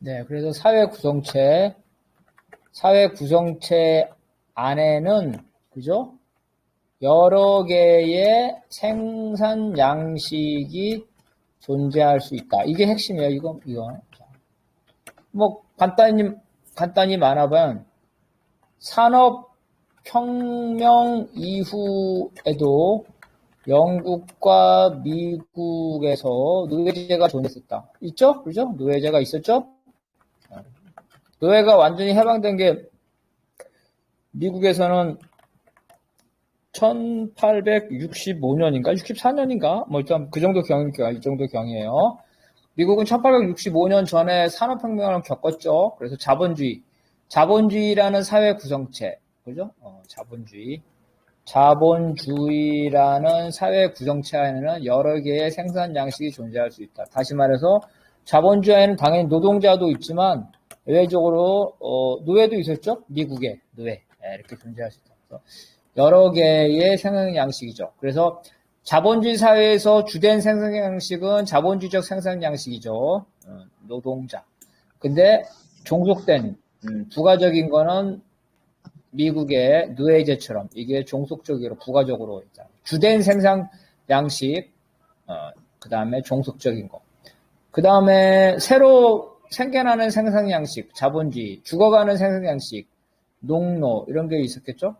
네, 그래서 사회 구성체 안에는, 그죠? 여러 개의 생산 양식이 존재할 수 있다. 이게 핵심이에요, 이거. 뭐, 간단히 말하면, 산업혁명 이후에도 영국과 미국에서 노예제가 존재했었다. 있죠? 그죠? 노예제가 있었죠? 노예가 완전히 해방된 게 미국에서는 1865년인가? 64년인가? 뭐 일단 그 정도 경이니까 이 정도 경이에요. 미국은 1865년 전에 산업혁명을 겪었죠. 그래서 자본주의라는 사회 구성체, 그죠? 자본주의라는 사회 구성체 안에는 여러 개의 생산 양식이 존재할 수 있다. 다시 말해서 자본주의에는 당연히 노동자도 있지만 외적으로 노예도 있었죠. 미국의 노예 이렇게 존재할 수 있다. 그래서 여러 개의 생산 양식이죠. 그래서 자본주의 사회에서 주된 생산 양식은 자본주의적 생산 양식이죠. 노동자. 근데 종속된 부가적인 거는 미국의 노예제처럼 이게 종속적으로 부가적으로 있다. 주된 생산 양식, 그 다음에 종속적인 거. 그 다음에 새로 생겨나는 생산 양식, 자본주의, 죽어가는 생산 양식, 농노 이런 게 있었겠죠?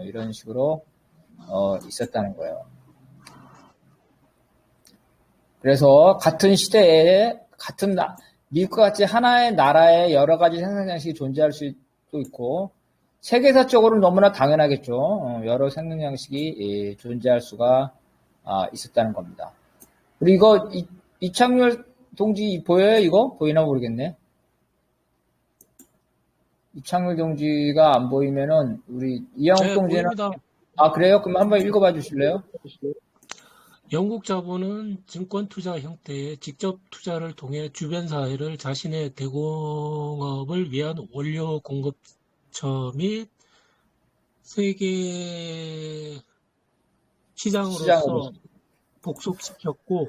이런 식으로 있었다는 거예요. 그래서 같은 시대에 미국과 같이 하나의 나라에 여러 가지 생산 양식이 존재할 수도 있고 세계사적으로 너무나 당연하겠죠. 여러 생산 양식이 존재할 수가 있었다는 겁니다. 우리 이거 이창렬 동지 보여요? 이거? 보이나 모르겠네. 이창렬 동지가 안 보이면은 우리 이영욱 동지는 보입니다. 그래요? 그럼 한번 읽어봐 주실래요? 영국 자본은 증권 투자 형태의 직접 투자를 통해 주변 사회를 자신의 대공업을 위한 원료 공급처 및 세계 시장으로서 복속시켰고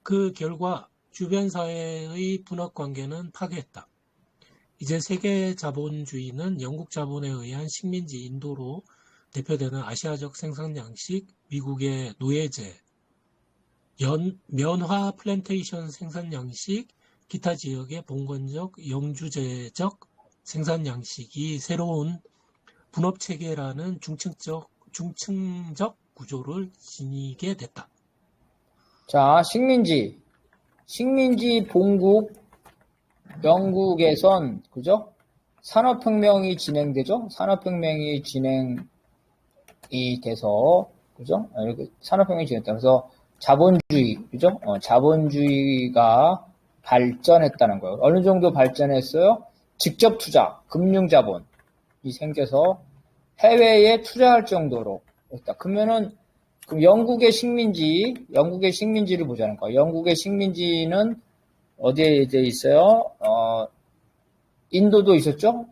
그 결과 주변 사회의 분업 관계는 파괴했다. 이제 세계 자본주의는 영국 자본에 의한 식민지 인도로 대표되는 아시아적 생산 양식, 미국의 노예제, 면화 플랜테이션 생산 양식, 기타 지역의 봉건적, 영주제적 생산 양식이 새로운 분업 체계라는 중층적 구조를 지니게 됐다. 자, 식민지 본국 영국에선 그죠? 산업혁명이 진행되죠? 산업혁명이 진행이 돼서 그죠? 이렇게 산업혁명이 진행됐다. 그래서 자본주의 그죠? 자본주의가 발전했다는 거예요. 어느 정도 발전했어요? 직접 투자, 금융자본이 생겨서 해외에 투자할 정도로 했다. 그러면은 그럼 영국의 식민지를 보자는 거예요. 영국의 식민지는 어디에 이제 있어요? 인도도 있었죠?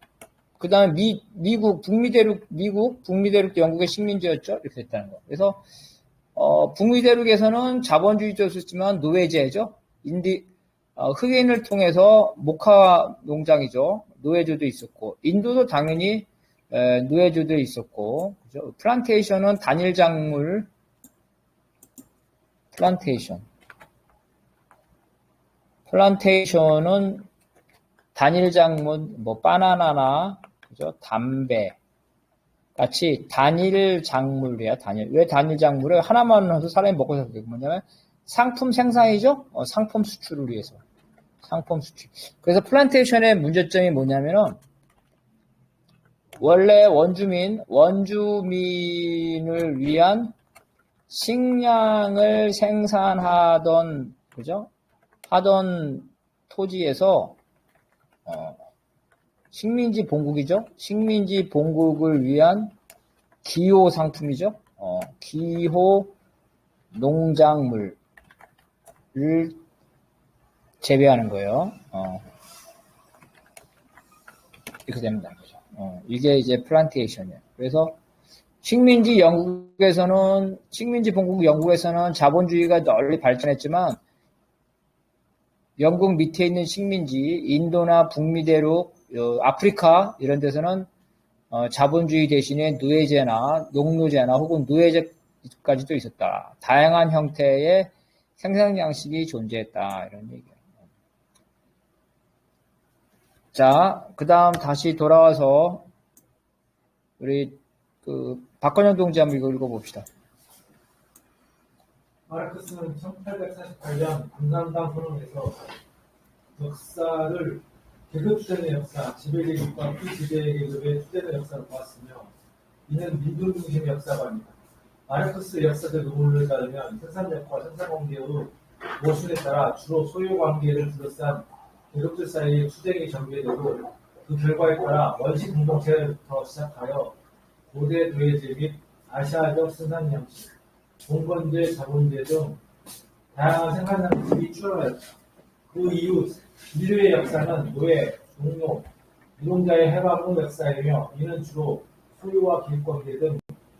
그 다음에 북미대륙도 영국의 식민지였죠? 이렇게 됐다는 거예요. 그래서, 북미대륙에서는 자본주의였었지만 노예제죠? 흑인을 통해서 목화 농장이죠? 노예제도 있었고, 인도도 당연히, 노예제도 있었고, 그죠? 플란테이션은 단일 작물, 플란테이션은 단일 작물, 뭐 바나나나 그죠? 담배 같이 단일 작물이야. 왜 단일 작물을 하나만 해서 사람이 먹고 살게 뭐냐면 상품 생산이죠. 상품 수출을 위해서. 상품 수출. 그래서 플란테이션의 문제점이 뭐냐면은 원래 원주민을 위한 식량을 생산하던 그죠? 하던 토지에서 식민지 본국이죠. 식민지 본국을 위한 기호 상품이죠. 기호 농작물을 재배하는 거예요. 이렇게 됩니다. 이게 이제 플란테이션이에요. 그래서 식민지 본국 영국에서는 자본주의가 널리 발전했지만 영국 밑에 있는 식민지, 인도나 북미 대륙, 아프리카 이런 데서는 자본주의 대신에 노예제나 농노제나 혹은 노예제까지도 있었다. 다양한 형태의 생산 양식이 존재했다. 이런 얘기예요. 자, 그 다음 다시 돌아와서 우리 박건영 동지 한번 읽어봅시다. 마르크스는 1848년 공산당 선언에서 역사를 계급투쟁의 역사, 지배계급과 비지배계급의 투쟁의 역사로 보았으며 이는 민중 중심의 역사가 아니다. 마르크스 역사적 논문에 따르면 생산력과 생산관계의 모순에 따라 주로 소유관계를 둘러싼 계급들 사이의 투쟁이 전개되고 그 결과에 따라 원시 공동체부터 시작하여 고대 노예제 및 아시아적 생산 양식, 봉건제, 자본제 등 다양한 생산 양식이 출현하였다. 그 이후 인류의 역사는 노예, 농노, 노동자의 해방 후 역사이며 이는 주로 소유와 기업관계 등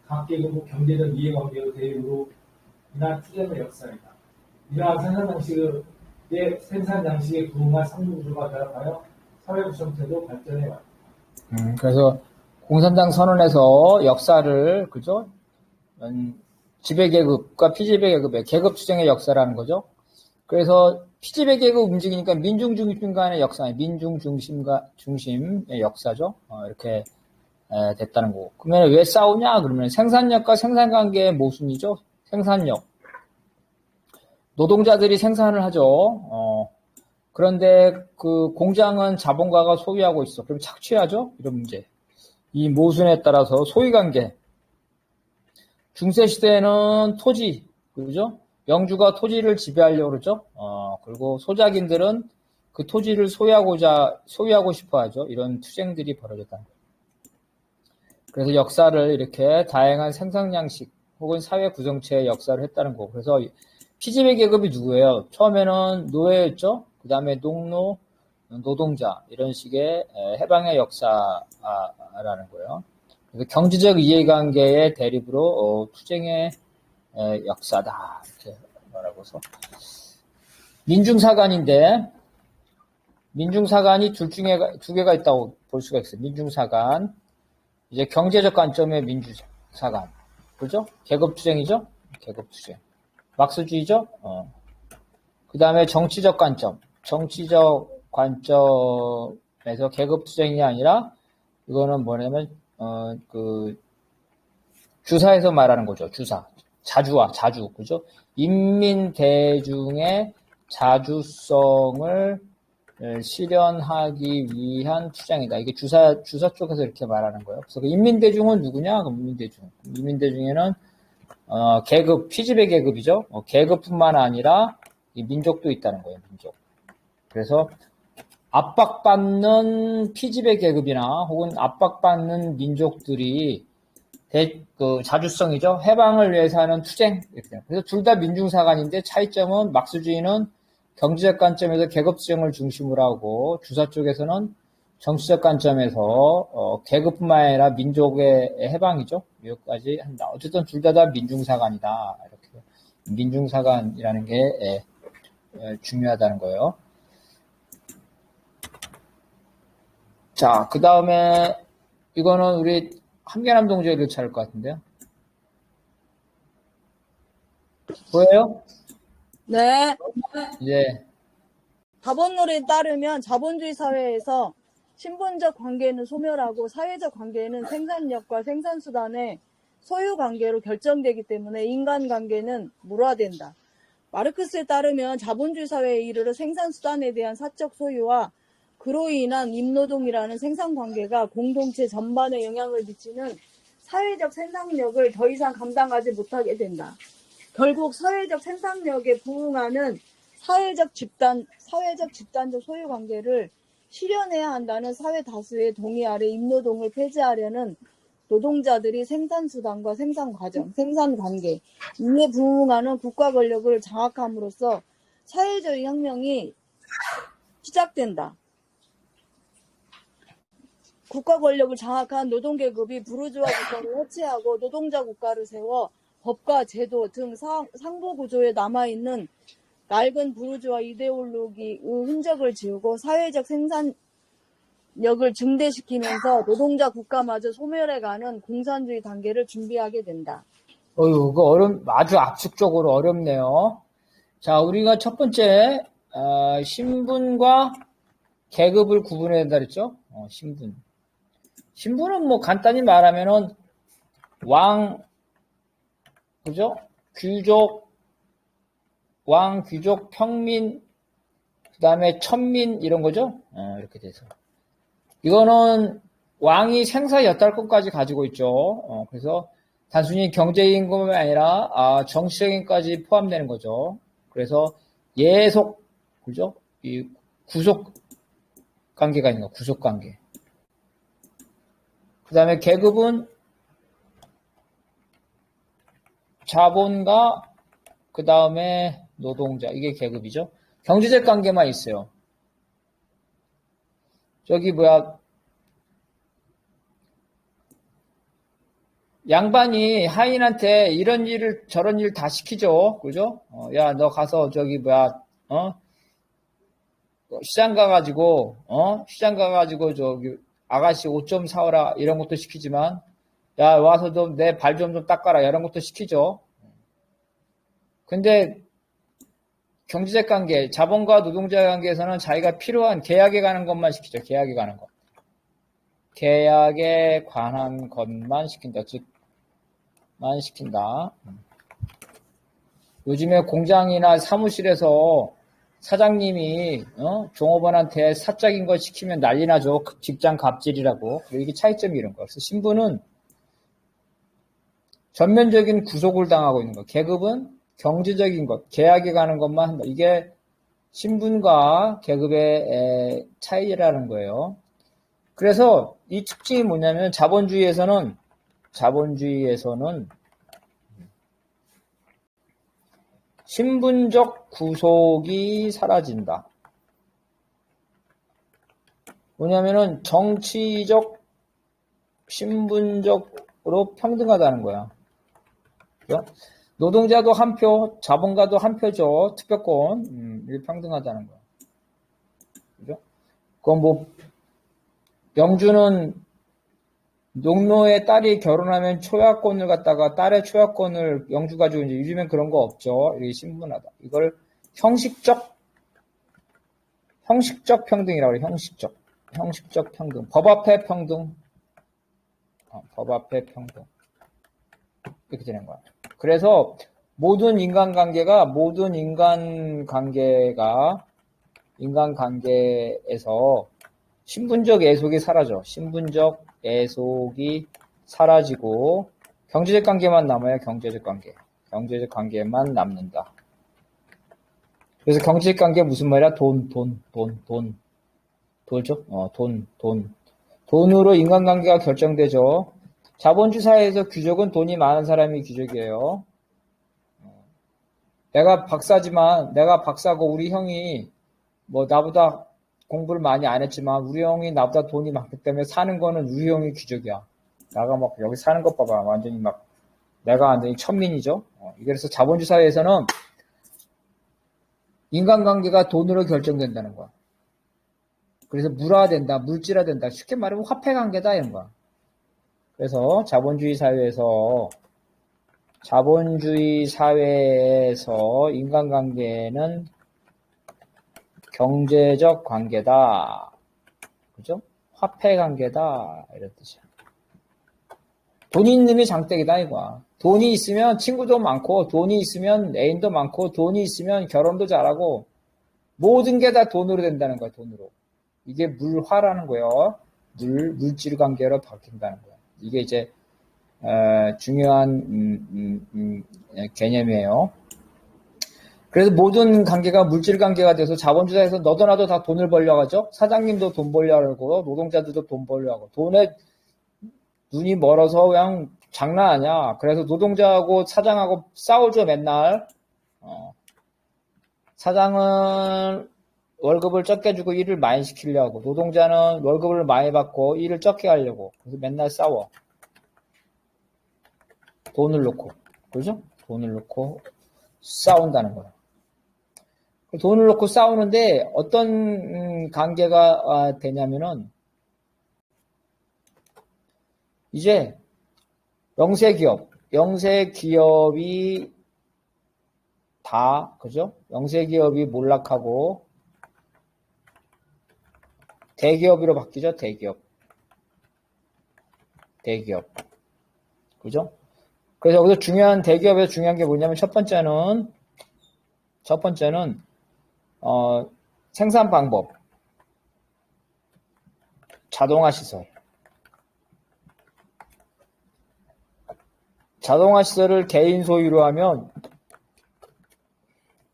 각 계급 경제적 이해관계의 대립으로 인한 투쟁의 역사이다. 이러한 생산 양식에 부응한 상부구조가 결합하여 사회 구성체도 발전해 왔다. 그래서 공산당 선언에서 역사를 그죠? 지배계급과 피지배계급의 계급투쟁의 역사라는 거죠. 그래서 피지배계급 움직이니까 민중중심 간의 역사, 민중중심의 역사죠. 이렇게 됐다는 거고. 그러면 왜 싸우냐? 그러면 생산력과 생산관계의 모순이죠. 생산력. 노동자들이 생산을 하죠. 그런데 그 공장은 자본가가 소유하고 있어. 그럼 착취하죠? 이런 문제. 이 모순에 따라서 소유관계. 중세시대에는 토지, 그죠? 영주가 토지를 지배하려고 그러죠? 그리고 소작인들은 그 토지를 소유하고 싶어 하죠. 이런 투쟁들이 벌어졌다. 그래서 역사를 이렇게 다양한 생산 양식 혹은 사회 구성체의 역사를 했다는 거고. 그래서 피지배 계급이 누구예요? 처음에는 노예였죠? 그 다음에 농노, 노동자, 이런 식의 해방의 역사라는 거예요. 그래서 경제적 이해관계의 대립으로 투쟁의 역사다. 이렇게 말하고서. 민중사관인데, 민중사관이 두 개가 있다고 볼 수가 있어요. 민중사관. 이제 경제적 관점의 민중사관. 그죠? 계급투쟁이죠? 계급투쟁. 막스주의죠? 그 다음에 정치적 관점. 정치적 관점에서 계급투쟁이 아니라, 이거는 뭐냐면, 주사에서 말하는 거죠. 주사. 자주. 그죠? 인민 대중의 자주성을 실현하기 위한 투쟁이다. 이게 주사 쪽에서 이렇게 말하는 거예요. 그래서 그 인민 대중은 누구냐? 인민 대중에는 계급, 피지배 계급이죠. 계급뿐만 아니라 이 민족도 있다는 거예요. 민족. 그래서 압박받는 피지배 계급이나 혹은 압박받는 민족들이 그 자주성이죠. 해방을 위해서 하는 투쟁. 이렇게. 그래서 둘 다 민중사관인데 차이점은 막스주의는 경제적 관점에서 계급투쟁을 중심으로 하고 주사 쪽에서는 정치적 관점에서 계급뿐만 아니라 민족의 해방이죠. 이것까지 한다. 어쨌든 둘 다 민중사관이다. 이렇게 민중사관이라는 게 중요하다는 거예요. 자, 그 다음에 이거는 우리 한계남 동지를 찾을 것 같은데요. 보여요? 네. 예. 자본론에 따르면 자본주의 사회에서 신분적 관계는 소멸하고 사회적 관계는 생산력과 생산수단의 소유 관계로 결정되기 때문에 인간관계는 물화된다. 마르크스에 따르면 자본주의 사회에 이르러 생산수단에 대한 사적 소유와 그로 인한 임노동이라는 생산관계가 공동체 전반에 영향을 미치는 사회적 생산력을 더 이상 감당하지 못하게 된다. 결국 사회적 생산력에 부응하는 사회적 집단적 소유관계를 실현해야 한다는 사회 다수의 동의 아래 임노동을 폐지하려는 노동자들이 생산수단과 생산과정, 생산관계, 이에 부응하는 국가 권력을 장악함으로써 사회적 혁명이 시작된다. 국가 권력을 장악한 노동계급이 부르주아 국가를 해체하고 노동자 국가를 세워 법과 제도 등 상보 구조에 남아있는 낡은 부르주아 이데올로기의 흔적을 지우고 사회적 생산력을 증대시키면서 노동자 국가마저 소멸해가는 공산주의 단계를 준비하게 된다. 이거 아주 압축적으로 어렵네요. 자, 우리가 첫 번째, 신분과 계급을 구분해야 된다 그랬죠? 신분. 신분은 뭐 간단히 말하면은 왕, 그죠? 귀족, 왕, 귀족, 평민, 그 다음에 천민, 이런 거죠? 이렇게 돼서. 이거는 왕이 생사 여탈권까지 가지고 있죠. 그래서 단순히 경제임금이 아니라, 정치적인까지 포함되는 거죠. 그래서 예속, 그죠? 이 구속 관계가 있는 거, 구속 관계. 그 다음에 계급은 자본가, 그 다음에 노동자, 이게 계급이죠. 경제적 관계만 있어요. 양반이 하인한테 이런 일을 저런 일 다 시키죠. 그죠? 야, 너 가서 시장 가가지고 아가씨 옷 좀 사오라 이런 것도 시키지만, 야, 와서 좀 내 발 좀 닦아라 이런 것도 시키죠. 근데 경제적 관계, 자본과 노동자 관계에서는 자기가 필요한 계약에 관한 것만 시키죠. 계약에 관한 것. 계약에 관한 것만 시킨다. 즉만 시킨다. 요즘에 공장이나 사무실에서 사장님이 종업원한테 사적인 거 시키면 난리 나죠. 직장 갑질이라고. 그리고 이게 차이점이 이런 거. 그래서 신분은 전면적인 구속을 당하고 있는 거. 계급은 경제적인 것, 계약에 가는 것만 한다. 이게 신분과 계급의 차이라는 거예요. 그래서 이 특징이 뭐냐면 자본주의에서는 신분적 구속이 사라진다. 뭐냐면은 정치적, 신분적으로 평등하다는 거야. 그죠? 노동자도 한 표, 자본가도 한 표죠. 투표권. 이게 평등하다는 거야. 그죠? 그건 뭐, 영주는 농노의 딸이 결혼하면 초약권을 갖다가 딸의 초약권을 영주 가지고 이제 요즘엔 그런 거 없죠. 이게 신분하다. 이걸 형식적 평등이라고 그래요. 형식적 평등. 법 앞에 평등. 법 앞에 평등. 이렇게 되는 거야. 그래서 모든 인간관계에서 신분적 애속이 사라져. 신분적 애속이 사라지고 경제적 관계만 남아요. 경제적 관계만 남는다. 그래서 경제적 관계 무슨 말이야? 돈죠? 돈으로 인간관계가 결정되죠. 자본주의 사회에서 귀족은 돈이 많은 사람이 귀족이에요. 내가 박사고 우리 형이 뭐 나보다 공부를 많이 안 했지만 우리 형이 나보다 돈이 많기 때문에 사는 거는 우리 형이 귀족이야. 내가 막 여기 사는 것 봐봐. 내가 완전히 천민이죠. 그래서 자본주의 사회에서는 인간관계가 돈으로 결정된다는 거야. 그래서 물화된다, 물질화된다. 쉽게 말하면 화폐관계다 이런 거야. 그래서 자본주의 사회에서 인간관계는 경제적 관계다. 그죠? 화폐 관계다. 이런 뜻이야. 돈이 있는 게 장땡이다, 이거야. 돈이 있으면 친구도 많고, 돈이 있으면 애인도 많고, 돈이 있으면 결혼도 잘하고, 모든 게 다 돈으로 된다는 거야, 돈으로. 이게 물화라는 거예요. 물질 관계로 바뀐다는 거야. 이게 이제, 중요한, 개념이에요. 그래서 모든 관계가 물질 관계가 돼서 자본주의에서 너도 나도 다 돈을 벌려고 하죠. 사장님도 돈 벌려고 하고 노동자들도 돈 벌려고 하고 돈에 눈이 멀어서 그냥 장난 아니야. 그래서 노동자하고 사장하고 싸우죠 맨날. 사장은 월급을 적게 주고 일을 많이 시키려고 노동자는 월급을 많이 받고 일을 적게 하려고 그래서 맨날 싸워. 돈을 놓고 그죠? 돈을 놓고 싸운다는 거야. 돈을 놓고 싸우는데 어떤 관계가 되냐면은 이제 영세기업이 다, 그죠? 영세기업이 몰락하고 대기업으로 바뀌죠, 대기업. 그죠? 그래서 여기서 대기업에서 중요한 게 뭐냐면 첫 번째는, 생산 방법. 자동화 시설. 자동화 시설을 개인 소유로 하면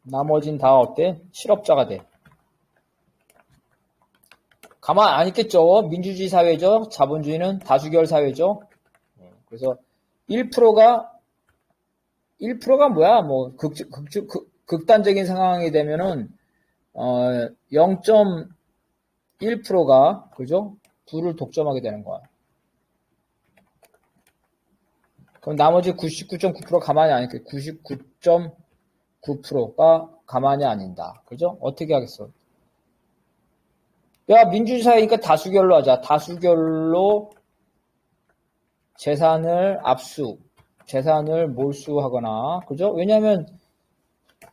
나머진 다 어때? 실업자가 돼. 가만 안 있겠죠. 민주주의 사회죠. 자본주의는 다수결 사회죠. 그래서 1%가 뭐야? 뭐 극단적인 상황이 되면은 0.1%가 그죠? 부를 독점하게 되는 거야. 그럼 나머지 99.9% 가만히 안 있게 99.9%가 가만히 안 있다. 그죠? 어떻게 하겠어? 야, 민주주의 사회니까 다수결로 하자. 다수결로 재산을 몰수하거나, 그죠? 왜냐면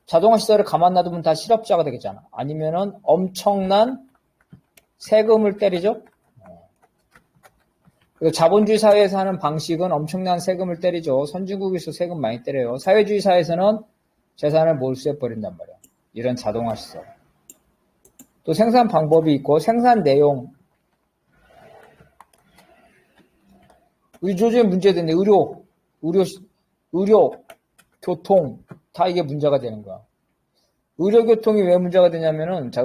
자동화 시설을 가만 놔두면 다 실업자가 되겠잖아. 아니면은 엄청난 세금을 때리죠? 그리고 자본주의 사회에서 하는 방식은 엄청난 세금을 때리죠. 선진국에서 세금 많이 때려요. 사회주의 사회에서는 재산을 몰수해버린단 말이야. 이런 자동화 시설. 또 생산 방법이 있고 생산 내용. 요즘에 문제되는데 의료, 교통 다 이게 문제가 되는 거야. 의료, 교통이 왜 문제가 되냐면은 자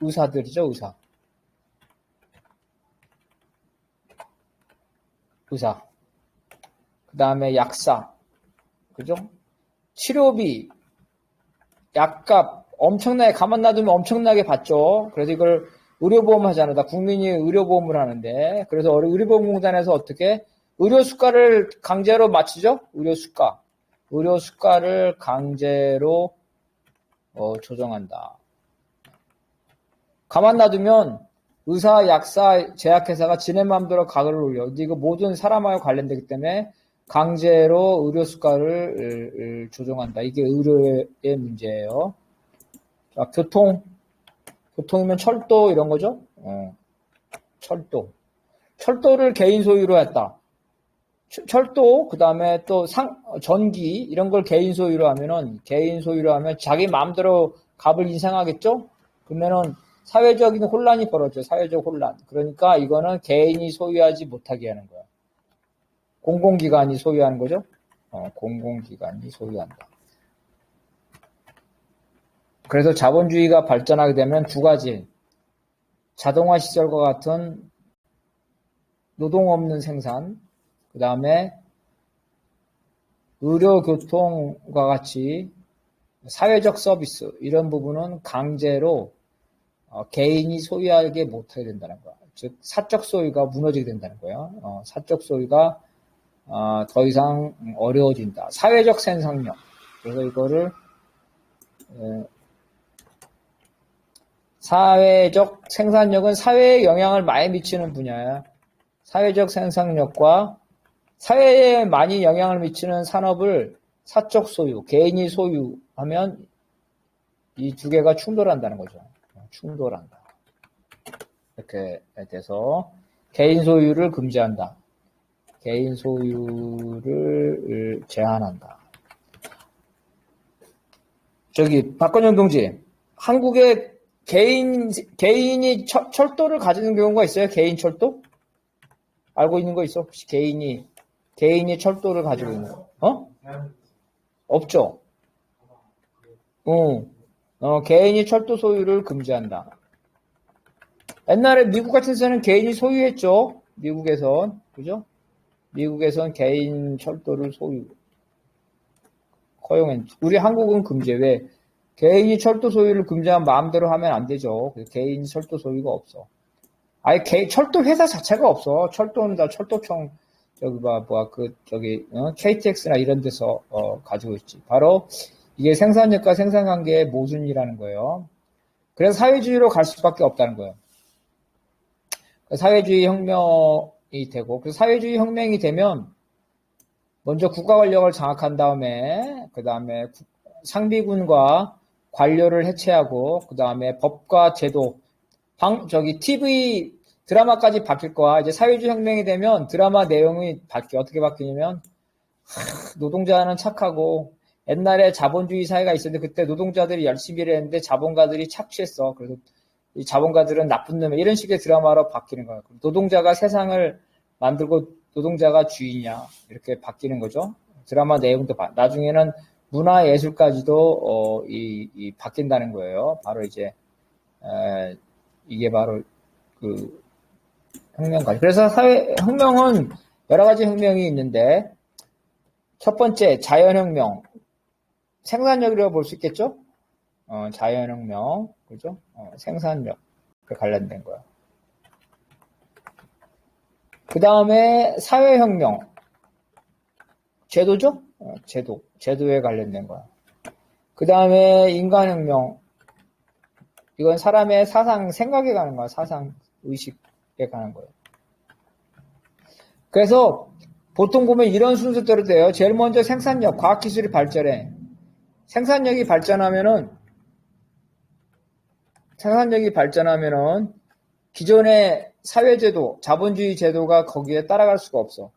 의사들이죠, 의사. 그 다음에 약사, 그죠? 치료비, 약값 엄청나게 가만 놔두면 엄청나게 받죠. 그래서 이걸 의료보험 하잖아. 다 국민이 의료보험을 하는데 그래서 의료보험공단에서 어떻게 의료수가를 강제로 맞추죠? 의료수가를 강제로 조정한다. 가만 놔두면 의사, 약사, 제약회사가 지네 마음대로 가격을 올려. 근데 이거 모든 사람하고 관련되기 때문에 강제로 의료수가를 조정한다. 이게 의료의 문제예요. 자, 교통이면 철도 이런 거죠? 철도를 개인 소유로 했다. 철도, 그 다음에 또 전기, 이런 걸 개인 소유로 하면 자기 마음대로 값을 인상하겠죠? 그러면은 사회적인 혼란이 벌어져요. 사회적 혼란. 그러니까 이거는 개인이 소유하지 못하게 하는 거야. 공공기관이 소유하는 거죠? 공공기관이 소유한다. 그래서 자본주의가 발전하게 되면 두 가지. 자동화 시설과 같은 노동 없는 생산, 그 다음에 의료, 교통과 같이 사회적 서비스, 이런 부분은 강제로 개인이 소유하게 못하게 된다는 거야. 즉, 사적 소유가 무너지게 된다는 거야. 사적 소유가 더 이상 어려워진다. 사회적 생산력. 그래서 이거를 사회적 생산력은 사회에 영향을 많이 미치는 분야야. 사회적 생산력과 사회에 많이 영향을 미치는 산업을 사적 소유, 개인이 소유하면 이 두 개가 충돌한다는 거죠. 충돌한다. 이렇게 돼서 개인 소유를 금지한다. 개인 소유를 제한한다. 저기 박건영 동지, 한국에 개인이 철도를 가지는 경우가 있어요? 개인 철도? 알고 있는 거 있어? 혹시 개인이 철도를 가지고 있는 거? 없죠? 개인이 철도 소유를 금지한다. 옛날에 미국 같은 데서는 개인이 소유했죠? 미국에선. 그죠? 미국에선 개인 철도를 허용했죠. 우리 한국은 금지. 왜? 개인이 철도 소유를 금지하면 마음대로 하면 안 되죠. 개인 철도 소유가 없어. 아예 철도 회사 자체가 없어. 철도는 다 철도청, KTX나 이런 데서, 가지고 있지. 바로 이게 생산력과 생산관계의 모순이라는 거예요. 그래서 사회주의로 갈 수밖에 없다는 거예요. 사회주의 혁명이 되고, 그 사회주의 혁명이 되면 먼저 국가 권력을 장악한 다음에 그 다음에 상비군과 관료를 해체하고 그 다음에 법과 제도, TV 드라마까지 바뀔 거야. 이제 사회주의 혁명이 되면 드라마 내용이 바뀌어. 어떻게 바뀌냐면 노동자는 착하고 옛날에 자본주의 사회가 있었는데 그때 노동자들이 열심히 일했는데 자본가들이 착취했어. 그래서 이 자본가들은 나쁜 놈이야. 이런 식의 드라마로 바뀌는 거야. 노동자가 세상을 만들고 노동자가 주인이야. 이렇게 바뀌는 거죠. 드라마 내용도 나중에는 문화예술까지도 바뀐다는 거예요. 바로 이제 이게 바로 그 혁명까지. 그래서 혁명은 여러 가지 혁명이 있는데 첫 번째 자연혁명, 생산력이라고 볼 수 있겠죠? 자연혁명, 그죠? 생산력 관련된 거야. 그 다음에 사회혁명, 제도죠? 제도에 관련된 거야. 그 다음에 인간혁명, 이건 사람의 생각에 가는 거야. 사상, 의식에 가는 거예요. 그래서 보통 보면 이런 순서대로 돼요. 제일 먼저 생산력, 과학기술이 발전해. 생산력이 발전하면은 기존의 사회제도, 자본주의 제도가 거기에 따라갈 수가 없어.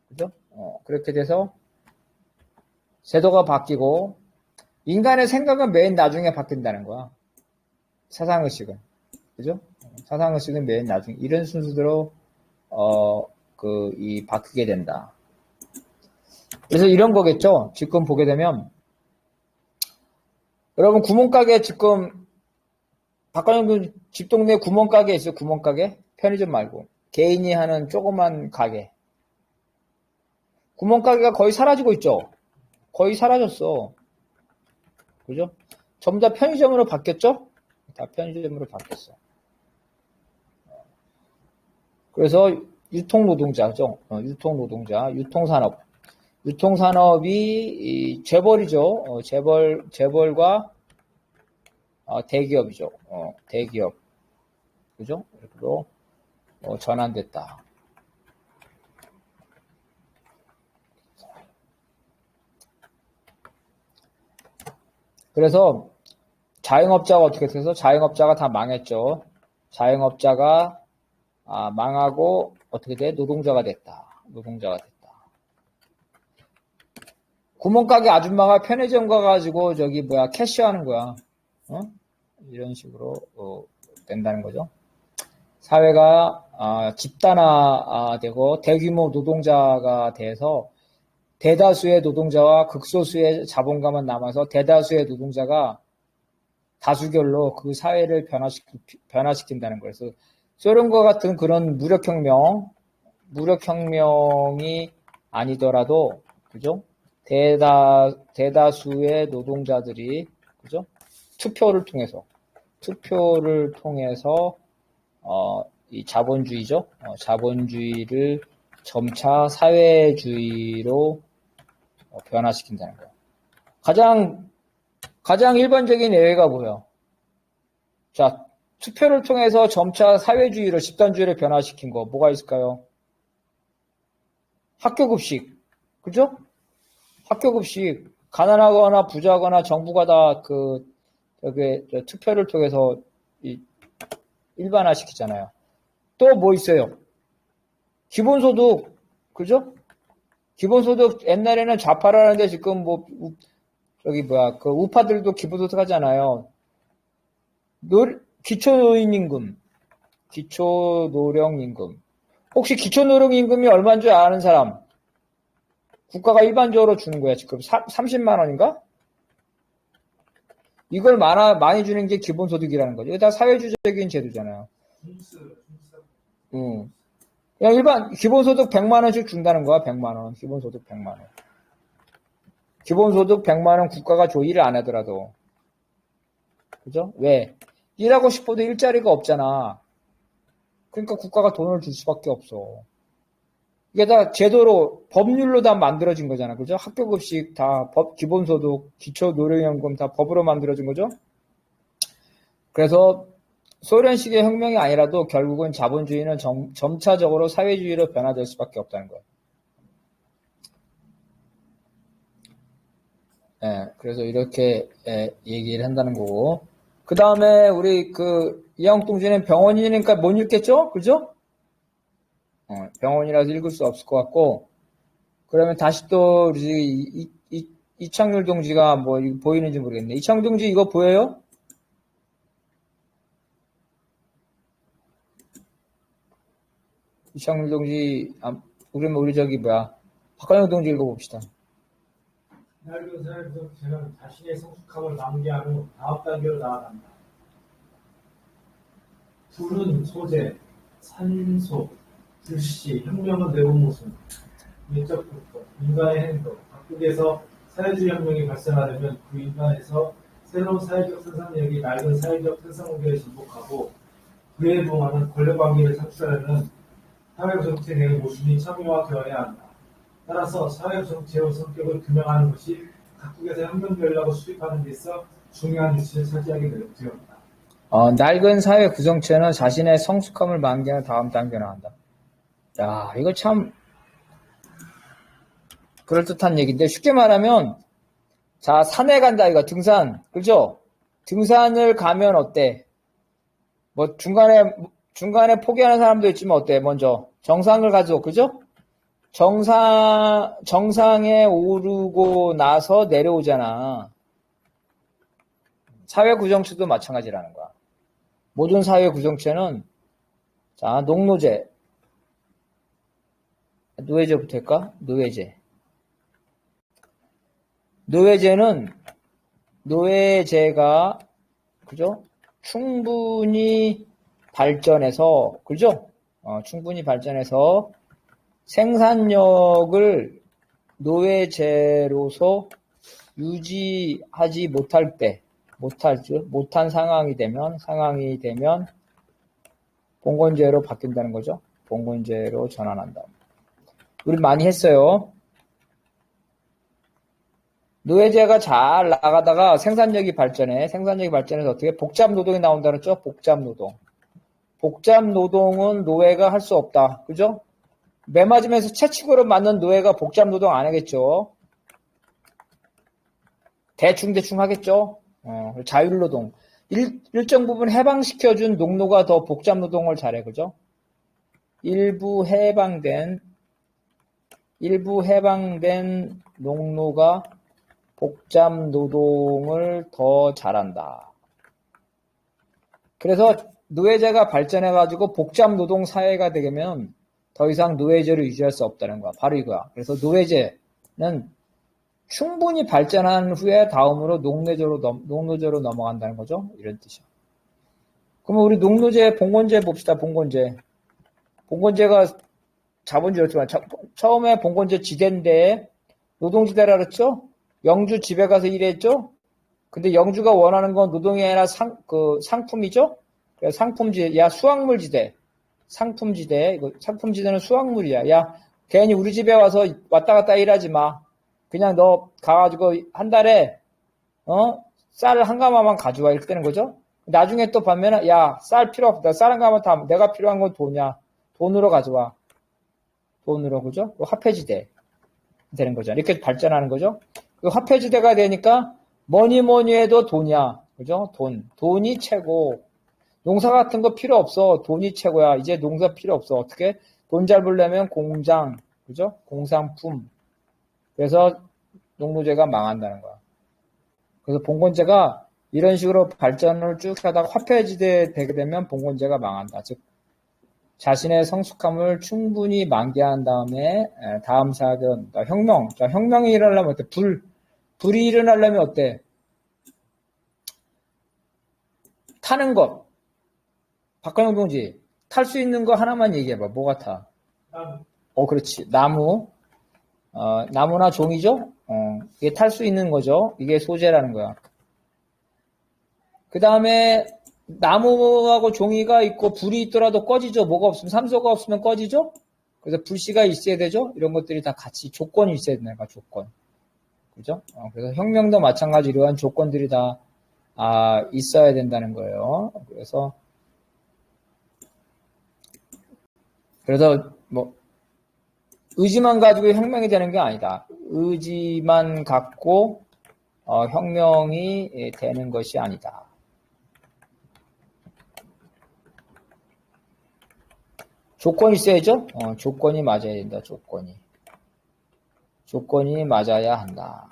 그죠? 그렇게 돼서 제도가 바뀌고 인간의 생각은 맨 나중에 바뀐다는 거야. 사상의식은. 그죠? 사상의식은 맨 나중에. 이런 순서대로 바뀌게 된다. 그래서 이런 거겠죠? 지금 보게 되면 여러분 구멍가게 지금 박관영 집 동네에 구멍가게 있어요. 구멍가게? 편의점 말고 개인이 하는 조그만 가게. 구멍가게가 거의 사라지고 있죠? 거의 사라졌어. 그죠? 전부 다 편의점으로 바뀌었죠? 다 편의점으로 바뀌었어. 그래서 유통노동자죠. 유통노동자, 유통산업. 유통산업이 재벌이죠. 재벌과 대기업이죠. 대기업. 그죠? 이렇게로 전환됐다. 그래서 자영업자가 어떻게 돼서 자영업자가 다 망했죠. 자영업자가 망하고 어떻게 돼? 노동자가 됐다. 구멍가게 아줌마가 편의점 가가지고 캐시하는 거야. 이런 식으로 된다는 거죠. 사회가 집단화되고 대규모 노동자가 돼서 대다수의 노동자와 극소수의 자본가만 남아서 대다수의 노동자가 다수결로 그 사회를 변화시킨다는 거예요. 그래서 소련과 같은 그런 무력혁명이 아니더라도, 그죠? 대다수의 노동자들이, 그죠? 투표를 통해서, 이 자본주의죠? 자본주의를 점차 사회주의로 변화시킨다는 거예요. 가장 일반적인 예외가 뭐예요? 자, 투표를 통해서 점차 사회주의를, 집단주의를 변화시킨 거, 뭐가 있을까요? 학교급식. 그죠? 학교급식. 가난하거나 부자거나 정부가 다 투표를 통해서 일반화시키잖아요. 또 뭐 있어요? 기본소득. 그죠? 기본소득, 옛날에는 좌파라는데 지금 우파들도 기본소득 하잖아요. 기초노령임금. 혹시 기초노령임금이 얼마인 줄 아는 사람? 국가가 일반적으로 주는 거야. 지금 30만 원인가? 이걸 많이 주는 게 기본소득이라는 거죠. 이거 다 사회주의적인 제도잖아요. 그냥 기본소득 100만 원씩 준다는 거야. 100만 원. 기본소득 100만 원. 기본소득 100만 원 국가가 줘. 일을 안 하더라도. 그죠? 왜? 일하고 싶어도 일자리가 없잖아. 그러니까 국가가 돈을 줄 수밖에 없어. 이게 다 제도로, 법률로 다 만들어진 거잖아. 그죠? 학교급식 다 기본소득, 기초노령연금 다 법으로 만들어진 거죠? 그래서 소련식의 혁명이 아니라도 결국은 자본주의는 점차적으로 사회주의로 변화될 수밖에 없다는 거예요. 예, 그래서 이렇게 얘기를 한다는 거고. 그 다음에 우리 이영동주는 병원이니까 못 읽겠죠? 그죠? 병원이라서 읽을 수 없을 것 같고. 그러면 다시 또 우리 이창률 동지가 뭐 보이는지 모르겠네. 이창률 동지 이거 보여요? 이창률 동지, 그러면 우리 박관영 동지 읽어봅시다. 낡은 사회 구성체는 자신의 성숙함을 만개한 후 다음 단계로 나아간다. 불은 소재, 산소, 불씨, 혁명은 내부모순, 미적 불법, 인간의 행동, 각국에서 사회주의 혁명이 발생하려면 그 인간에서 새로운 사회적 생산력이 낡은 사회적 생산관계를 진복하고 그에 부응하는 권력관계를 창출하려는 사회구성체 내의 모순이 참여되어야 한다. 따라서 사회구성체의 성격을 규명하는 것이 각국에서 혁명 전략을 수립하는 데 있어 중요한 위치를 차지하게 되었다. 낡은 사회 구성체는 자신의 성숙함을 만개한 다음 단계로 나간다. 야, 이거 참 그럴듯한 얘기인데, 쉽게 말하면, 자, 산에 간다, 이거 등산, 그죠? 등산을 가면 어때? 뭐 중간에 포기하는 사람도 있지만 어때? 먼저 정상을 가죠, 그죠? 정상에 오르고 나서 내려오잖아. 사회 구성체도 마찬가지라는 거야. 모든 사회 구성체는, 자, 노예제부터 할까? 노예제가, 그죠? 충분히 발전해서, 그죠? 충분히 발전해서 생산력을 노예제로서 유지하지 못한 상황이 되면 봉건제로 바뀐다는 거죠. 봉건제로 전환한다. 우리 많이 했어요. 노예제가 잘 나가다가 생산력이 발전해서 어떻게? 복잡노동이 나온다 그랬죠? 복잡노동은 노예가 할 수 없다. 그죠? 매 맞으면서 채찍으로 맞는 노예가 복잡노동 안 하겠죠? 대충 하겠죠? 자율노동. 일정 부분 해방시켜준 농노가 더 복잡노동을 잘해. 그죠? 일부 해방된 농노가 복잡노동을 더 잘한다. 그래서 노예제가 발전해가지고 복잡노동 사회가 되면 더 이상 노예제를 유지할 수 없다는 거야. 바로 이거야. 그래서 노예제는 충분히 발전한 후에 다음으로 농노제로 넘어간다는 거죠. 이런 뜻이야. 그러면 우리 농노제, 봉건제 봅시다. 봉건제가 자본주의였지만 처음에 봉건제 지대인데 노동지대라 그랬죠? 영주 집에 가서 일했죠? 근데 영주가 원하는 건 노동이 아니라 상품이죠? 상품지대, 야, 수확물지대. 상품지대, 상품지대는 수확물이야. 야, 괜히 우리 집에 와서 왔다 갔다 일하지 마. 그냥 너 가가지고 한 달에, 쌀 한 가마만 가져와. 이렇게 되는 거죠? 나중에 또 보면은, 야, 쌀 필요 없다. 쌀 한 가마 다, 내가 필요한 건 돈이야. 돈으로 가져와. 돈으로, 그죠? 화폐지대. 되는 거죠. 이렇게 발전하는 거죠. 그 화폐지대가 되니까 뭐니 해도 돈이야. 그죠? 돈이 최고. 농사 같은 거 필요 없어. 돈이 최고야. 이제 농사 필요 없어. 어떻게? 돈 잘 벌려면 공장, 그죠? 공산품. 그래서 농노제가 망한다는 거야. 그래서 봉건제가 이런 식으로 발전을 쭉 하다가 화폐지대 되게 되면 봉건제가 망한다. 즉, 자신의 성숙함을 충분히 만개한 다음에 다음 사역은 혁명. 자, 혁명이 일어나려면 어때? 불이 일어나려면 어때? 타는 것. 박관영 동지, 탈 수 있는 거 하나만 얘기해봐. 뭐가 타? 그렇지. 나무. 나무나 종이죠? 이게 탈 수 있는 거죠. 이게 소재라는 거야. 그 다음에 나무하고 종이가 있고 불이 있더라도 꺼지죠. 뭐가 없으면, 산소가 없으면 꺼지죠? 그래서 불씨가 있어야 되죠? 이런 것들이 다 같이 조건이 있어야 되는 거야, 조건. 그죠? 그래서 혁명도 마찬가지 이러한 조건들이 다, 있어야 된다는 거예요. 그래서, 뭐, 의지만 가지고 혁명이 되는 게 아니다. 의지만 갖고, 혁명이 되는 것이 아니다. 조건이 있어야죠? 조건이 맞아야 된다, 조건이. 조건이 맞아야 한다.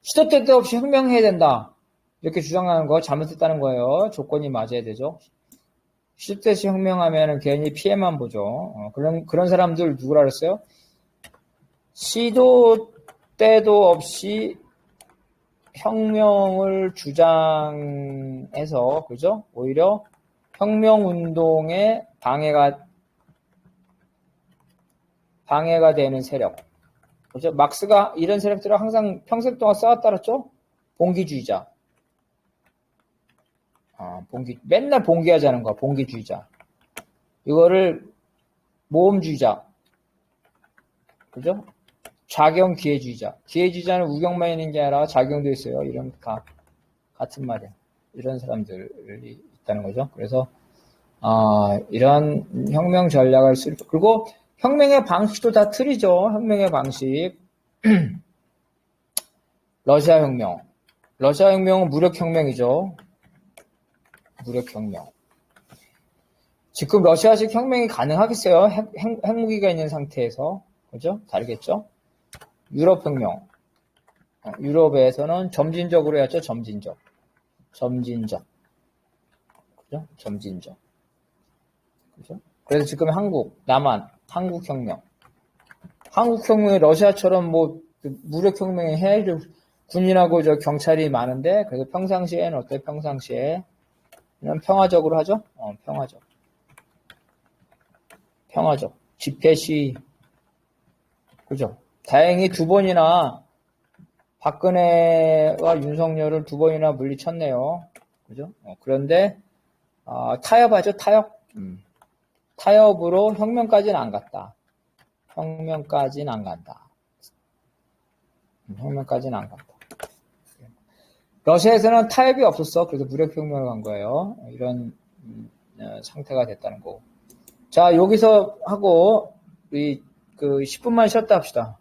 시도 때도 없이 혁명해야 된다. 이렇게 주장하는 거 잘못했다는 거예요. 조건이 맞아야 되죠. 시도 때도 없이 혁명하면 괜히 피해만 보죠. 그런 사람들 누구라 그랬어요? 시도 때도 없이 혁명을 주장해서, 그죠? 오히려 혁명운동에 방해가 되는 세력. 그죠? 막스가 이런 세력들을 항상 평생 동안 쌓아따랐죠? 봉기주의자. 맨날 봉기하자는 거야, 봉기주의자. 이거를 모험주의자. 그죠? 좌경기회주의자. 기회주의자는 우경만 있는 게 아니라 좌경도 있어요. 이런 다 같은 말이야. 이런 사람들이 있다는 거죠. 그래서 이런 혁명 전략을 그리고 혁명의 방식도 다 틀리죠. 혁명의 방식. 러시아 혁명. 러시아 혁명은 무력혁명이죠. 무력혁명. 지금 러시아식 혁명이 가능하겠어요? 핵무기가 있는 상태에서. 그죠? 다르겠죠? 유럽혁명. 유럽에서는 점진적으로 해야죠. 점진적. 그죠? 점진적. 그죠? 그래서 지금 남한, 한국혁명. 한국혁명이 러시아처럼 무력혁명에 해야죠. 군인하고 경찰이 많은데, 그래서 평상시에는 어때요? 평상시에는 평화적으로 하죠? 평화적. 집회 시위. 그죠? 다행히 2번이나 박근혜와 윤석열을 2번이나 물리쳤네요. 그죠? 그런데, 타협하죠, 타협. 타협으로 혁명까지는 안 갔다. 혁명까지는 안 간다. 러시아에서는 타협이 없었어. 그래서 무력혁명을 간 거예요. 이런 상태가 됐다는 거고. 자, 여기서 하고 우리 10분만 쉬었다 합시다.